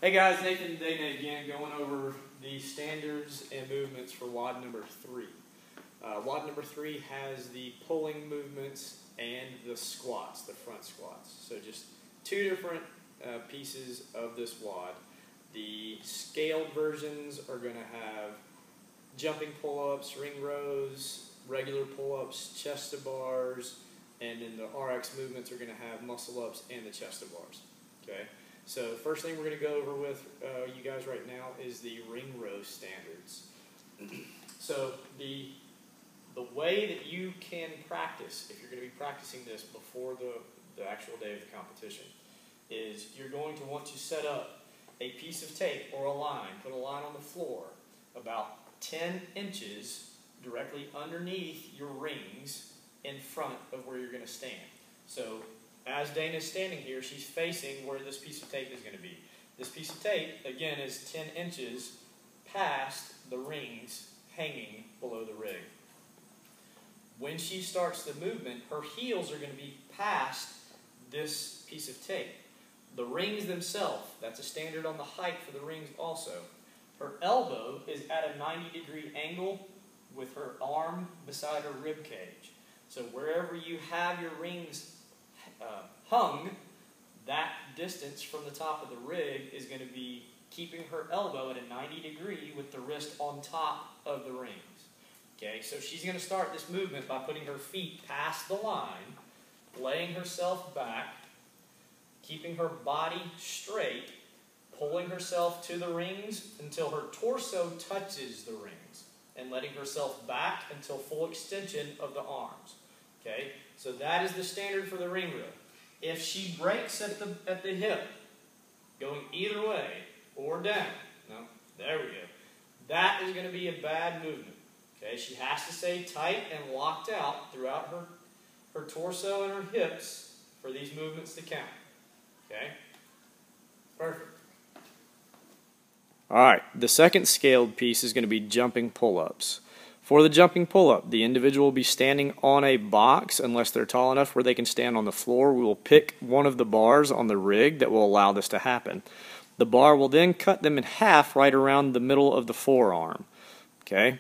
Hey guys, Nathan and Dana again, going over the standards and movements for WOD number 3. WOD number 3 has the pulling movements and the squats, the front squats. So just two different pieces of this WOD. The scaled versions are going to have jumping pull-ups, ring rows, regular pull-ups, chest to bars, and then the RX movements are going to have muscle-ups and the chest to bars. Okay. So first thing we're going to go over with you guys right now is the ring row standards. So the way that you can practice, if you're going to be practicing this before the actual day of the competition, is you're going to want to set up a piece of tape or a line, put a line on the floor about 10 inches directly underneath your rings in front of where you're going to stand. So as Dana's standing here, she's facing where this piece of tape is going to be. This piece of tape, again, is 10 inches past the rings hanging below the rig. When she starts the movement, her heels are going to be past this piece of tape. The rings themselves, that's a standard on the height for the rings also. Her elbow is at a 90-degree angle with her arm beside her rib cage. So wherever you have your rings hung, that distance from the top of the rig is going to be keeping her elbow at a 90-degree with the wrist on top of the rings. Okay, so she's going to start this movement by putting her feet past the line, laying herself back, keeping her body straight, pulling herself to the rings until her torso touches the rings, and letting herself back until full extension of the arms. Okay, so that is the standard for the ring row. If she breaks at the hip, going either way or down, no, there we go, that is going to be a bad movement. Okay, she has to stay tight and locked out throughout her torso and her hips for these movements to count. Okay, perfect. All right, the second scaled piece is going to be jumping pull-ups. For the jumping pull-up, the individual will be standing on a box unless they're tall enough where they can stand on the floor. We will pick one of the bars on the rig that will allow this to happen. The bar will then cut them in half right around the middle of the forearm. Okay?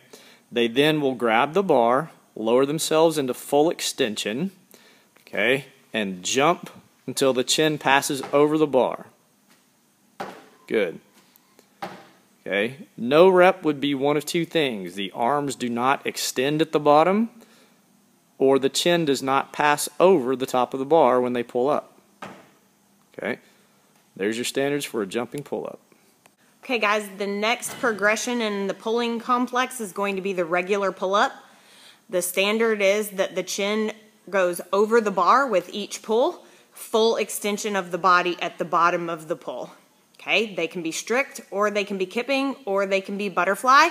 They then will grab the bar, lower themselves into full extension, okay, and jump until the chin passes over the bar. Good. Okay. No rep would be one of two things. The arms do not extend at the bottom, or the chin does not pass over the top of the bar when they pull up. Okay. There's your standards for a jumping pull-up. Okay, guys, the next progression in the pulling complex is going to be the regular pull-up. The standard is that the chin goes over the bar with each pull, full extension of the body at the bottom of the pull. Okay, they can be strict, or they can be kipping, or they can be butterfly,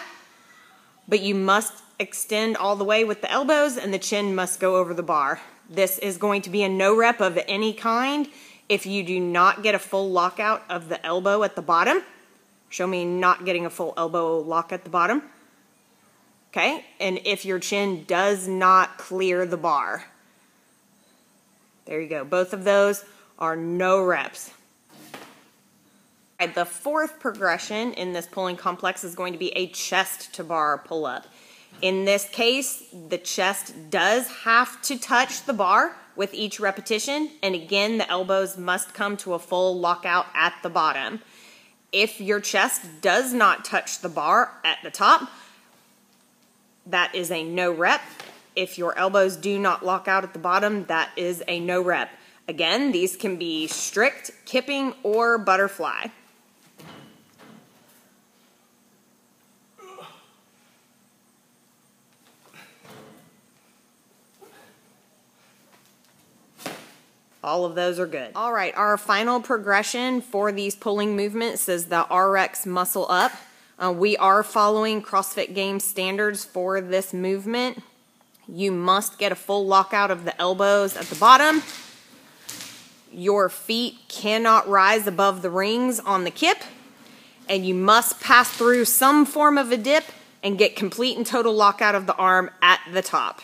but you must extend all the way with the elbows and the chin must go over the bar. This is going to be a no rep of any kind if you do not get a full lockout of the elbow at the bottom. Show me not getting a full elbow lock at the bottom. Okay, and if your chin does not clear the bar. There you go. Both of those are no reps. The fourth progression in this pulling complex is going to be a chest to bar pull-up. In this case, the chest does have to touch the bar with each repetition, and again, the elbows must come to a full lockout at the bottom. If your chest does not touch the bar at the top, that is a no rep. If your elbows do not lock out at the bottom, that is a no rep. Again, these can be strict, kipping, or butterfly. All of those are good. All right, our final progression for these pulling movements is the RX muscle up. We are following CrossFit Games standards for this movement. You must get a full lockout of the elbows at the bottom. Your feet cannot rise above the rings on the kip, and you must pass through some form of a dip and get complete and total lockout of the arm at the top.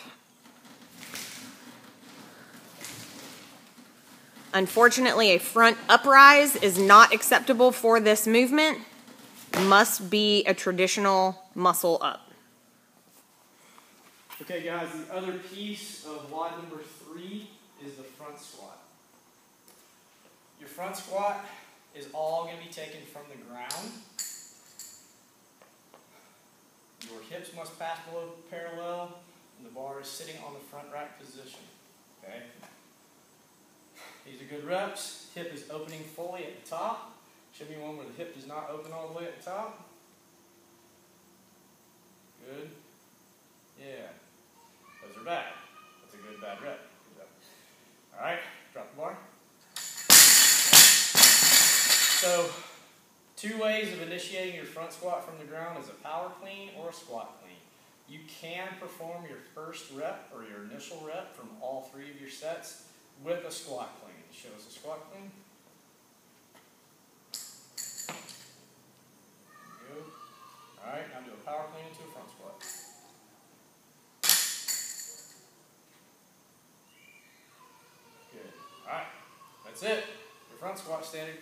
Unfortunately, a front uprise is not acceptable for this movement. Must be a traditional muscle up. Okay guys, the other piece of WOD number 3 is the front squat. Your front squat is all going to be taken from the ground. Your hips must pass below parallel, and the bar is sitting on the front rack position. Okay? These are good reps. Hip is opening fully at the top. Show me one where the hip does not open all the way at the top. Good. Yeah. Those are bad. That's a good bad rep. Good rep. Alright, drop the bar. So, 2 ways of initiating your front squat from the ground is a power clean or a squat clean. You can perform your first rep or your initial rep from all 3 of your sets with a squat clean. Show us a squat clean. Good. Alright, now do a power clean into a front squat. Good. Alright, that's it. Your front squat standard.